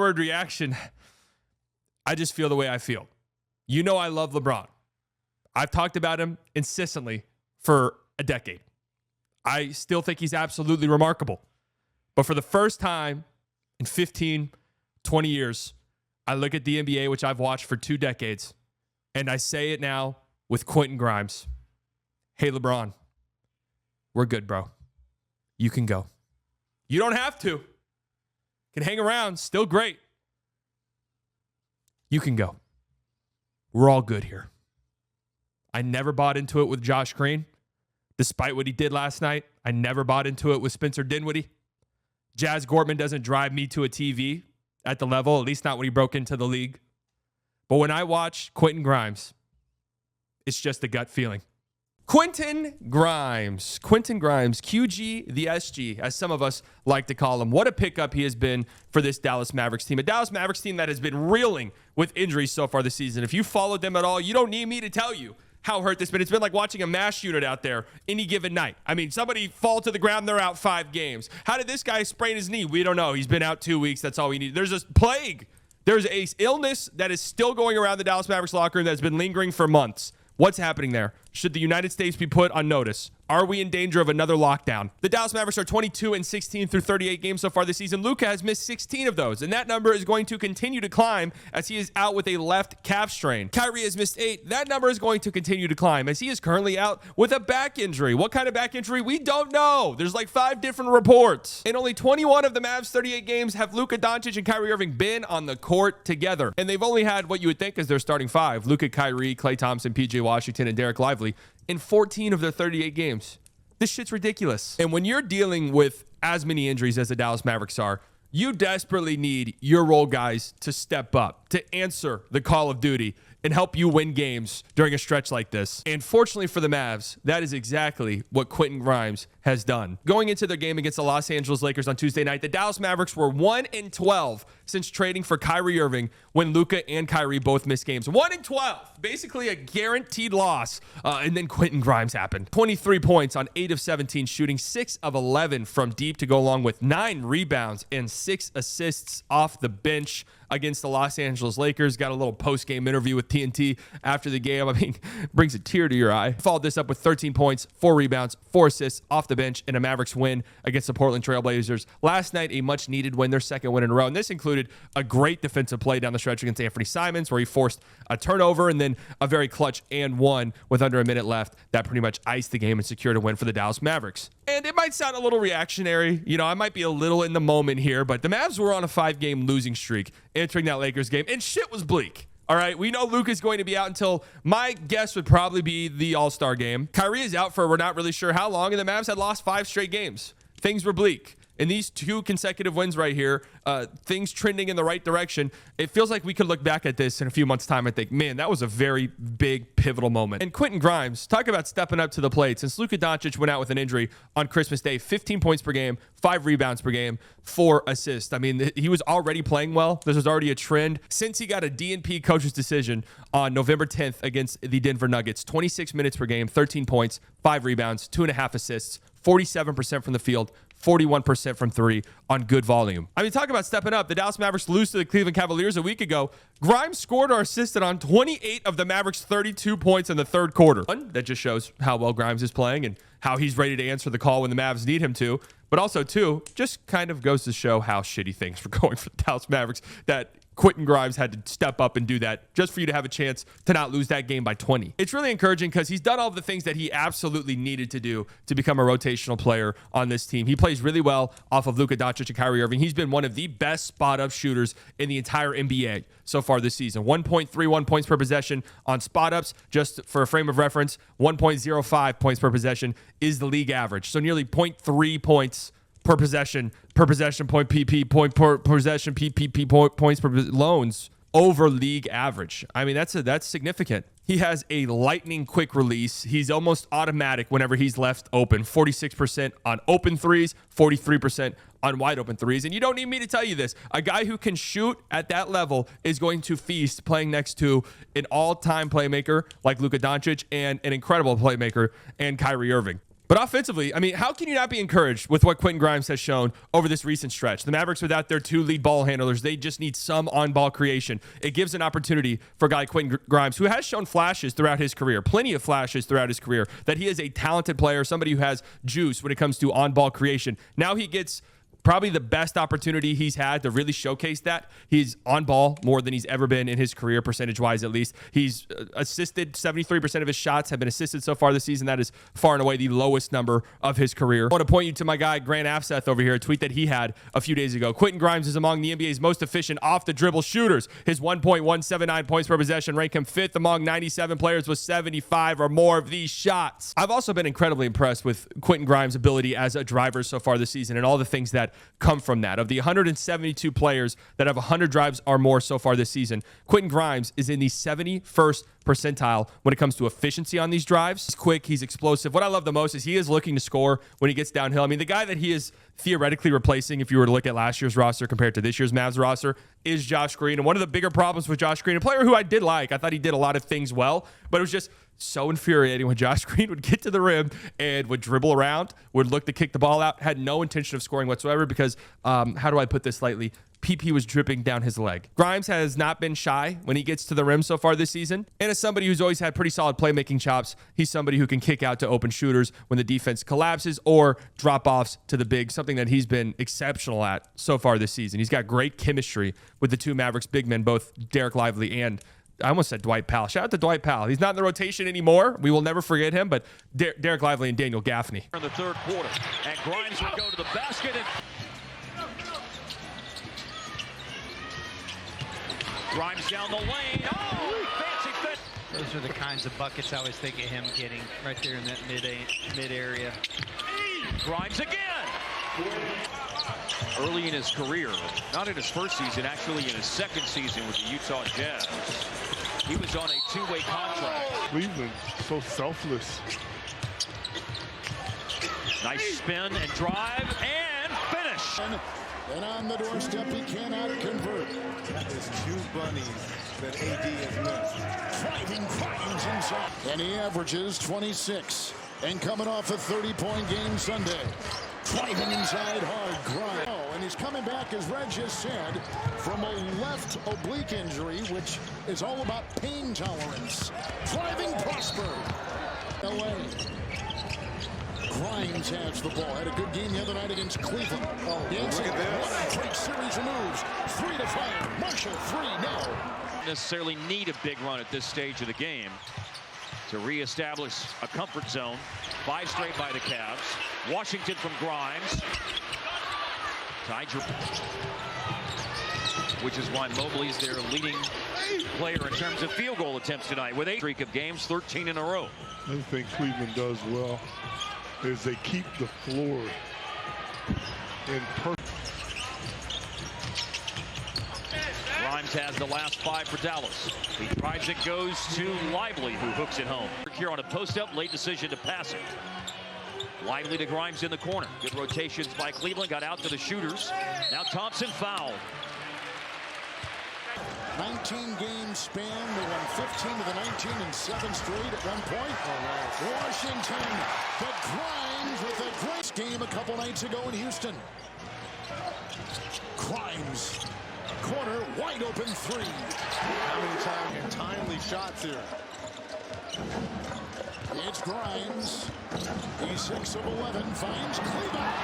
one-word reaction, I just feel the way I feel. You know I love LeBron. I've talked about him incessantly for a decade. I still think he's absolutely remarkable. But for the first time in 15, 20 years, I look at the NBA, which I've watched for 2 decades, and I say it now with Quentin Grimes. Hey, LeBron, we're good, bro. You can go. You don't have to. Can hang around, still great. You can go. We're all good here. I never bought into it with Josh Green. Despite what he did last night, I never bought into it with Spencer Dinwiddie. Jazz Gortman doesn't drive me to a TV at the level, at least not when he broke into the league. But when I watch Quentin Grimes, it's just a gut feeling. Quentin Grimes, QG the SG, as some of us like to call him. What a pickup he has been for this Dallas Mavericks team. A Dallas Mavericks team that has been reeling with injuries so far this season. If you followed them at all, you don't need me to tell you how hurt this been. It's been like watching a MASH unit out there any given night. I mean, somebody fall to the ground, they're out 5 games. How did this guy sprain his knee? We don't know. He's been out 2 weeks. That's all we need. There's a plague. There's a illness that is still going around the Dallas Mavericks locker room that's been lingering for months. What's happening there? Should the United States be put on notice? Are we in danger of another lockdown? The Dallas Mavericks are 22-16 through 38 games so far this season. Luka has missed 16 of those, and that number is going to continue to climb as he is out with a left calf strain. Kyrie has missed 8. That number is going to continue to climb as he is currently out with a back injury. What kind of back injury? We don't know. There's like 5 different reports. In only 21 of the Mavs' 38 games have Luka Doncic and Kyrie Irving been on the court together, and they've only had what you would think is their starting 5: Luka, Kyrie, Klay Thompson, PJ Washington, and Derek Lively in 14 of their 38 games. This shit's ridiculous. And when you're dealing with as many injuries as the Dallas Mavericks are, you desperately need your role guys to step up, to answer the call of duty, and help you win games during a stretch like this. And fortunately for the Mavs, that is exactly what Quentin Grimes has done. Going into their game against the Los Angeles Lakers on Tuesday night, the Dallas Mavericks were 1-12 since trading for Kyrie Irving when Luka and Kyrie both missed games. 1-12, basically a guaranteed loss. And then Quentin Grimes happened. 23 points on 8 of 17 shooting, 6 of 11 from deep to go along with 9 rebounds and 6 assists off the bench against the Los Angeles Lakers. Got a little post-game interview with TNT after the game. I mean, brings a tear to your eye. Followed this up with 13 points, 4 rebounds, 4 assists off the bench in a Mavericks win against the Portland Trail Blazers. Last night, a much-needed win, their second win in a row. And this included a great defensive play down the stretch against Anthony Simons, where he forced a turnover and then a very clutch and one with under a minute left that pretty much iced the game and secured a win for the Dallas Mavericks. And it might sound a little reactionary. You know, I might be a little in the moment here, but the Mavs were on a 5-game losing streak entering that Lakers game, and shit was bleak. All right, we know Luka's going to be out until, my guess would probably be the All-Star game. Kyrie is out for we're not really sure how long, and the Mavs had lost 5 straight games. Things were bleak. In these 2 consecutive wins right here, things trending in the right direction, it feels like we could look back at this in a few months' time and think, man, that was a very big, pivotal moment. And Quentin Grimes, talk about stepping up to the plate. Since Luka Doncic went out with an injury on Christmas Day, 15 points per game, 5 rebounds per game, 4 assists. I mean, he was already playing well. This was already a trend since he got a DNP coach's decision on November 10th against the Denver Nuggets. 26 minutes per game, 13 points, 5 rebounds, 2.5 assists, 47% from the field, 41% from 3 on good volume. I mean, talk about stepping up. The Dallas Mavericks lose to the Cleveland Cavaliers a week ago. Grimes scored or assisted on 28 of the Mavericks' 32 points in the third quarter. One, that just shows how well Grimes is playing and how he's ready to answer the call when the Mavs need him to. But also, 2, just kind of goes to show how shitty things were going for the Dallas Mavericks, that Quentin Grimes had to step up and do that just for you to have a chance to not lose that game by 20. It's really encouraging because he's done all of the things that he absolutely needed to do to become a rotational player on this team. He plays really well off of Luka Doncic and Kyrie Irving. He's been one of the best spot-up shooters in the entire NBA so far this season. 1.31 points per possession on spot-ups. Just for a frame of reference, 1.05 points per possession is the league average. So nearly 0.3 points per possession, point PP, point per possession, PPP, points per loans over league average. I mean, that's significant. He has a lightning quick release. He's almost automatic whenever he's left open. 46% on open threes, 43% on wide open threes. And you don't need me to tell you this. A guy who can shoot at that level is going to feast playing next to an all-time playmaker like Luka Doncic and an incredible playmaker and Kyrie Irving. But offensively, I mean, how can you not be encouraged with what Quentin Grimes has shown over this recent stretch? The Mavericks, without their 2 lead ball handlers, they just need some on-ball creation. It gives an opportunity for a guy Quentin Grimes, who has shown flashes throughout his career, plenty of flashes throughout his career, that he is a talented player, somebody who has juice when it comes to on-ball creation. Now he gets probably the best opportunity he's had to really showcase that. He's on ball more than he's ever been in his career, percentage-wise at least. He's assisted. 73% of his shots have been assisted so far this season. That is far and away the lowest number of his career. I want to point you to my guy, Grant Afseth, over here, a tweet that he had a few days ago. Quentin Grimes is among the NBA's most efficient off-the-dribble shooters. His 1.179 points per possession rank him 5th among 97 players with 75 or more of these shots. I've also been incredibly impressed with Quentin Grimes' ability as a driver so far this season and all the things that come from that. Of the 172 players that have 100 drives or more so far this season, Quentin Grimes is in the 71st percentile when it comes to efficiency on these drives. He's quick, he's explosive. What I love the most is he is looking to score when he gets downhill. I mean, the guy that he is theoretically replacing, if you were to look at last year's roster compared to this year's Mavs roster, is Josh Green. And one of the bigger problems with Josh Green, a player who I did like, I thought he did a lot of things well, but it was just so infuriating when Josh Green would get to the rim and would dribble around, would look to kick the ball out, had no intention of scoring whatsoever because, how do I put this lightly? PP was dripping down his leg. Grimes has not been shy when he gets to the rim so far this season. And as somebody who's always had pretty solid playmaking chops, he's somebody who can kick out to open shooters when the defense collapses or drop-offs to the big, something that he's been exceptional at so far this season. He's got great chemistry with the 2 Mavericks big men, both Derek Lively and I almost said Dwight Powell. Shout out to Dwight Powell. He's not in the rotation anymore. We will never forget him, but Derek Lively and Daniel Gaffney. In the third quarter, and Grimes will go to the basket. And Grimes down the lane. Oh, fancy fit. Those are the kinds of buckets I always think of him getting right there in that mid area. Grimes again. Early in his career, not in his first season, actually in his second season with the Utah Jazz. He was on a 2-way contract. Cleveland, so selfless. Nice spin and drive and finish. And on the doorstep, he cannot convert. That is 2 bunnies that AD has missed. Driving Grimes inside. And he averages 26. And coming off a 30-point game Sunday. Driving inside hard, Grimes. Oh, and he's coming back, as Red just said, from a left oblique injury, which is all about pain tolerance. Driving Prosper. LA. Grimes has the ball. Had a good game the other night against Cleveland. Oh, look at this. What a great series of moves. 3 to 5. Marshall 3 now. Necessarily need a big run at this stage of the game to reestablish a comfort zone. 5 straight by the Cavs. Washington from Grimes. Which is why Mobley's their leading player in terms of field goal attempts tonight with 8 streak of games, 13 in a row. Another thing Cleveland does well is they keep the floor in perfect. Grimes has the last 5 for Dallas. He drives it, goes to Lively, who hooks it home. Here on a post-up, late decision to pass it. Lively to Grimes in the corner. Good rotations by Cleveland. Got out to the shooters. Now Thompson fouled. 19-game span. They won 15 of the 19 and 7 straight at one point. Washington, but Grimes with a great game a couple nights ago in Houston. Grimes, corner, wide open 3. How many times and timely shots here? It's Grimes. He's 6 of 11. Finds Cleveland.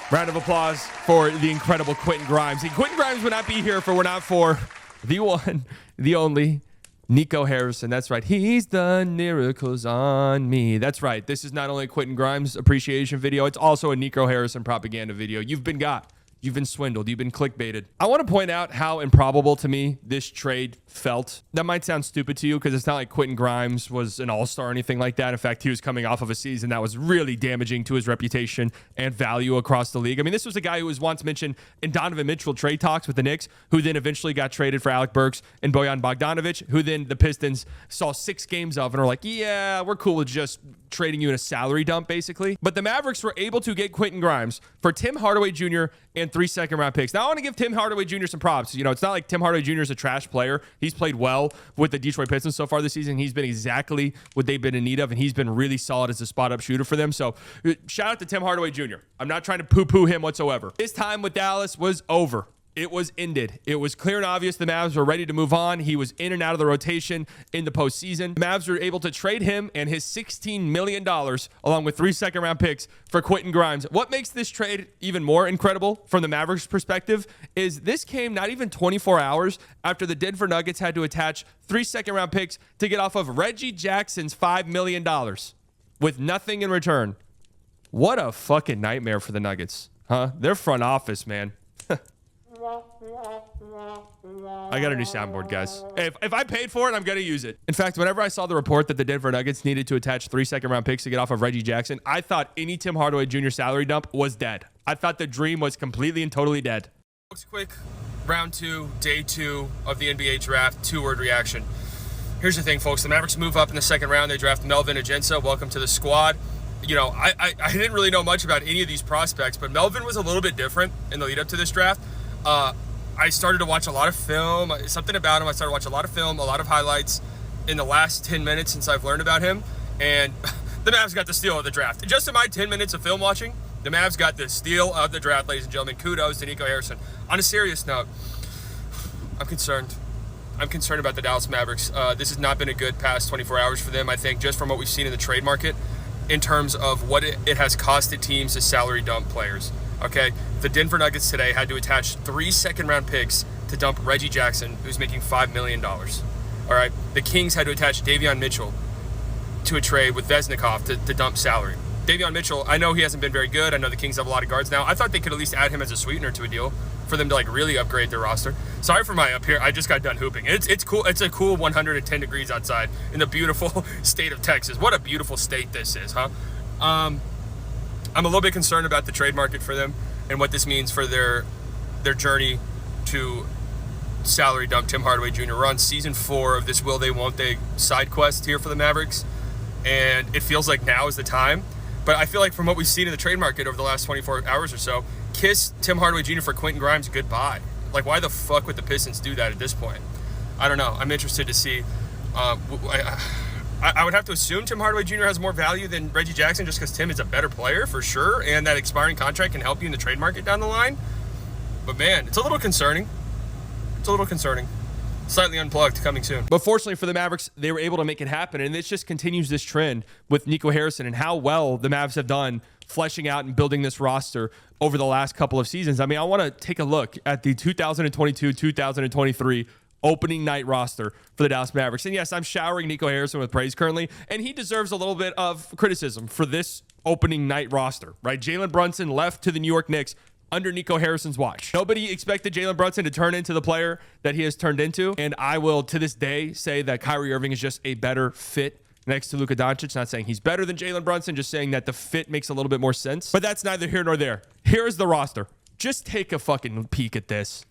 Round of applause for the incredible Quentin Grimes. Quentin Grimes would not be here if it were not for the one, the only, Nico Harrison. That's right. He's done miracles on me. That's right. This is not only a Quentin Grimes appreciation video, it's also a Nico Harrison propaganda video. You've been got. You've been swindled. You've been clickbaited. I want to point out how improbable to me this trade felt. That might sound stupid to you because it's not like Quentin Grimes was an all-star or anything like that. In fact, he was coming off of a season that was really damaging to his reputation and value across the league. I mean, this was a guy who was once mentioned in Donovan Mitchell trade talks with the Knicks, who then eventually got traded for Alec Burks and Bojan Bogdanovic, who then the Pistons saw 6 games of and were like, yeah, we're cool with just trading you in a salary dump, basically. But the Mavericks were able to get Quentin Grimes for Tim Hardaway Jr. and 3 second-round picks. Now, I want to give Tim Hardaway Jr. some props. You know, it's not like Tim Hardaway Jr. is a trash player. He's played well with the Detroit Pistons so far this season. He's been exactly what they've been in need of, and he's been really solid as a spot-up shooter for them. So, shout out to Tim Hardaway Jr. I'm not trying to poo-poo him whatsoever. His time with Dallas was over. It was ended. It was clear and obvious the Mavs were ready to move on. He was in and out of the rotation in the postseason. The Mavs were able to trade him and his $16 million, along with 3 second-round picks, for Quentin Grimes. What makes this trade even more incredible from the Mavericks' perspective is this came not even 24 hours after the Denver Nuggets had to attach 3 second-round picks to get off of Reggie Jackson's $5 million with nothing in return. What a fucking nightmare for the Nuggets, huh? Their front office, man. I got a new soundboard, guys. If I paid for it, I'm going to use it. In fact, whenever I saw the report that the Denver Nuggets needed to attach 3 second-round picks to get off of Reggie Jackson, I thought any Tim Hardaway Jr. salary dump was dead. I thought the dream was completely and totally dead. Folks, quick round 2, day 2 of the NBA draft, 2-word reaction. Here's the thing, folks. The Mavericks move up in the second round. They draft Melvin Agensa. Welcome to the squad. You know, I didn't really know much about any of these prospects, but Melvin was a little bit different in the lead up to this draft. I started to watch a lot of film. Something about him. I started to watch a lot of film, a lot of highlights in the last 10 minutes since I've learned about him. And the Mavs got the steal of the draft. Just in my 10 minutes of film watching, the Mavs got the steal of the draft, ladies and gentlemen. Kudos to Nico Harrison. On a serious note, I'm concerned. I'm concerned about the Dallas Mavericks. This has not been a good past 24 hours for them, I think, just from what we've seen in the trade market in terms of what it has costed teams to salary dump players. Okay, the Denver Nuggets today had to attach 3 second-round picks to dump Reggie Jackson, who's making $5 million. All right, the Kings had to attach Davion Mitchell to a trade with Vesnikov to dump salary. Davion Mitchell, I know he hasn't been very good. I know the Kings have a lot of guards now. I thought they could at least add him as a sweetener to a deal for them to like really upgrade their roster. Sorry for my up here. I just got done hooping. It's cool. It's a cool 110 degrees outside in the beautiful state of Texas. What a beautiful state this is, huh? I'm a little bit concerned about the trade market for them and what this means for their journey to salary dump Tim Hardaway Jr. We're on season 4 of this will they won't they side quest here for the Mavericks, and it feels like now is the time. But I feel like from what we've seen in the trade market over the last 24 hours or so, kiss Tim Hardaway Jr. for Quentin Grimes goodbye. Like, why the fuck would the Pistons do that at this point? I don't know. I'm interested to see. I would have to assume Tim Hardaway Jr. has more value than Reggie Jackson just because Tim is a better player for sure, and that expiring contract can help you in the trade market down the line. But man, it's a little concerning. It's a little concerning. Slightly Unplugged coming soon. But fortunately for the Mavericks, they were able to make it happen, and this just continues this trend with Nico Harrison and how well the Mavs have done fleshing out and building this roster over the last couple of seasons. I mean, I want to take a look at the 2022-2023 opening night roster for the Dallas Mavericks. And yes, I'm showering Nico Harrison with praise currently, and he deserves a little bit of criticism for this opening night roster, right? Jalen Brunson left to the New York Knicks under Nico Harrison's watch. Nobody expected Jalen Brunson to turn into the player that he has turned into, and I will to this day say that Kyrie Irving is just a better fit next to Luka Doncic. Not saying he's better than Jalen Brunson, just saying that the fit makes a little bit more sense. But that's neither here nor there. Here is the roster. Just take a fucking peek at this.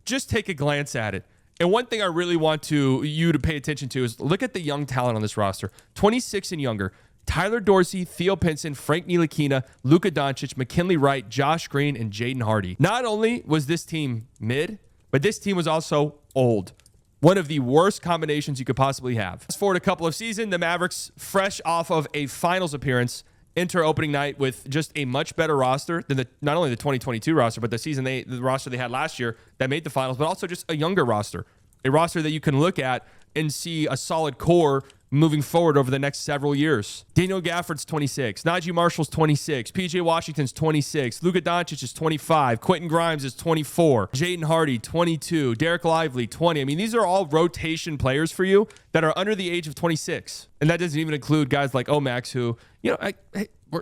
Just take a glance at it. And one thing I really want you to pay attention to is look at the young talent on this roster. 26 and younger. Tyler Dorsey, Theo Pinson, Frank Ntilikina, Luka Doncic, McKinley Wright, Josh Green, and Jaden Hardy. Not only was this team mid, but this team was also old. One of the worst combinations you could possibly have. Fast forward a couple of seasons, the Mavericks, fresh off of a finals appearance, enter opening night with just a much better roster than not only the 2022 roster, but the roster they had last year that made the finals, but also just a younger roster. A roster that you can look at and see a solid core moving forward over the next several years. Daniel Gafford's 26. Najee Marshall's 26. PJ Washington's 26. Luka Doncic is 25. Quentin Grimes is 24. Jaden Hardy, 22. Derek Lively, 20. I mean, these are all rotation players for you that are under the age of 26. And that doesn't even include guys like Omax who, you know,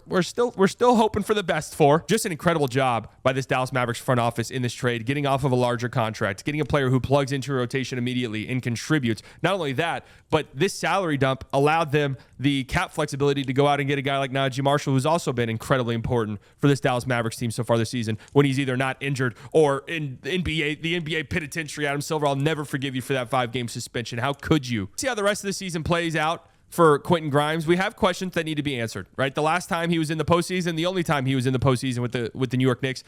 we're still hoping for the best for. Just an incredible job by this Dallas Mavericks front office in this trade, getting off of a larger contract, getting a player who plugs into a rotation immediately and contributes. Not only that, but this salary dump allowed them the cap flexibility to go out and get a guy like Najee Marshall, who's also been incredibly important for this Dallas Mavericks team so far this season when he's either not injured or in the NBA penitentiary. Adam Silver, I'll never forgive you for that 5-game suspension. How could you? See how the rest of the season plays out for Quentin Grimes, we have questions that need to be answered, right? The last time he was in the postseason, the only time he was in the postseason with the New York Knicks,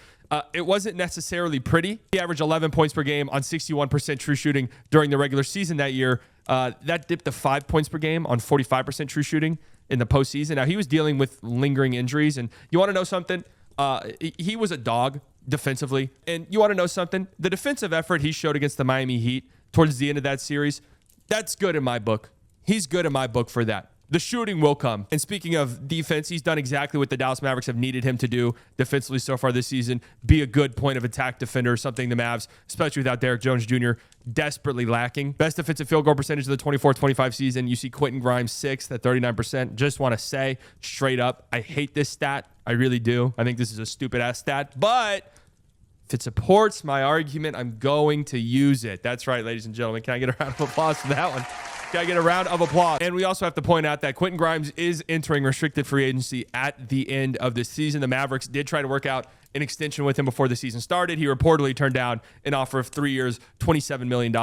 it wasn't necessarily pretty. He averaged 11 points per game on 61% true shooting during the regular season that year. That dipped to 5 points per game on 45% true shooting in the postseason. Now, he was dealing with lingering injuries, and you want to know something? He was a dog defensively, and you want to know something? The defensive effort he showed against the Miami Heat towards the end of that series, that's good in my book. He's good in my book for that. The shooting will come. And speaking of defense, he's done exactly what the Dallas Mavericks have needed him to do defensively so far this season. Be a good point of attack defender, something the Mavs, especially without Derrick Jones Jr., desperately lacking. Best defensive field goal percentage of the 24-25 season. You see Quentin Grimes 6th at 39%. Just want to say straight up, I hate this stat. I really do. I think this is a stupid-ass stat. But if it supports my argument, I'm going to use it. That's right, ladies and gentlemen. Can I get a round of applause for that one? Can I get a round of applause? And we also have to point out that Quentin Grimes is entering restricted free agency at the end of the season. The Mavericks did try to work out an extension with him before the season started. He reportedly turned down an offer of 3 years, $27 million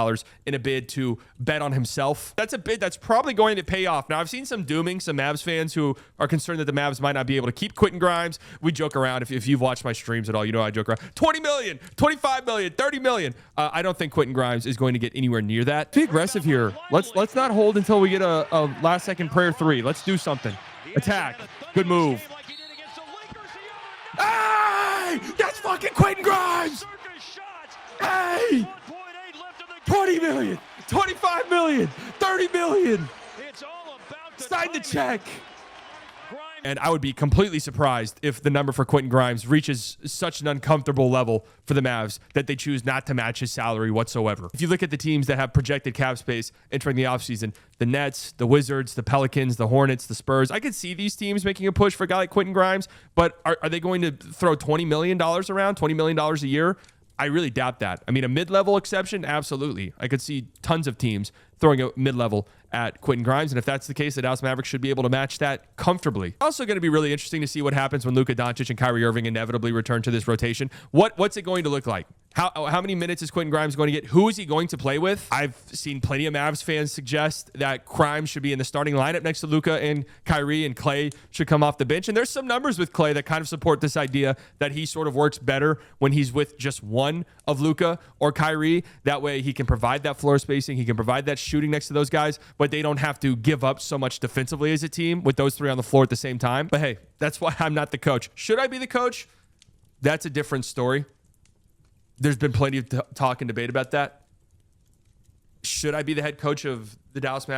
in a bid to bet on himself. That's a bid that's probably going to pay off. Now, I've seen some Mavs fans who are concerned that the Mavs might not be able to keep Quentin Grimes. We joke around. If you've watched my streams at all, you know I joke around. 20 million, 25 million, 30 million. I don't think Quentin Grimes is going to get anywhere near that. Be aggressive here. Let's not hold until we get a last-second prayer three. Let's do something. Attack. Good move. Hey! That's fucking Quentin Grimes! Hey! 20 million, 25 million, 30 million. Sign the check. And I would be completely surprised if the number for Quentin Grimes reaches such an uncomfortable level for the Mavs that they choose not to match his salary whatsoever. If you look at the teams that have projected cap space entering the offseason, the Nets, the Wizards, the Pelicans, the Hornets, the Spurs, I could see these teams making a push for a guy like Quentin Grimes, but are they going to throw $20 million around, $20 million a year? I really doubt that. I mean, a mid-level exception, absolutely. I could see tons of teams throwing a mid-level at Quentin Grimes, and if that's the case, the Dallas Mavericks should be able to match that comfortably. Also going to be really interesting to see what happens when Luka Doncic and Kyrie Irving inevitably return to this rotation. What's it going to look like? How many minutes is Quentin Grimes going to get? Who is he going to play with? I've seen plenty of Mavs fans suggest that Grimes should be in the starting lineup next to Luka and Kyrie, and Klay should come off the bench. And there's some numbers with Klay that kind of support this idea that he sort of works better when he's with just one of Luka or Kyrie. That way he can provide that floor spacing. He can provide that shooting next to those guys, but they don't have to give up so much defensively as a team with those three on the floor at the same time. But hey, that's why I'm not the coach. Should I be the coach? That's a different story. There's been plenty of talk and debate about that. Should I be the head coach of the Dallas Mavericks?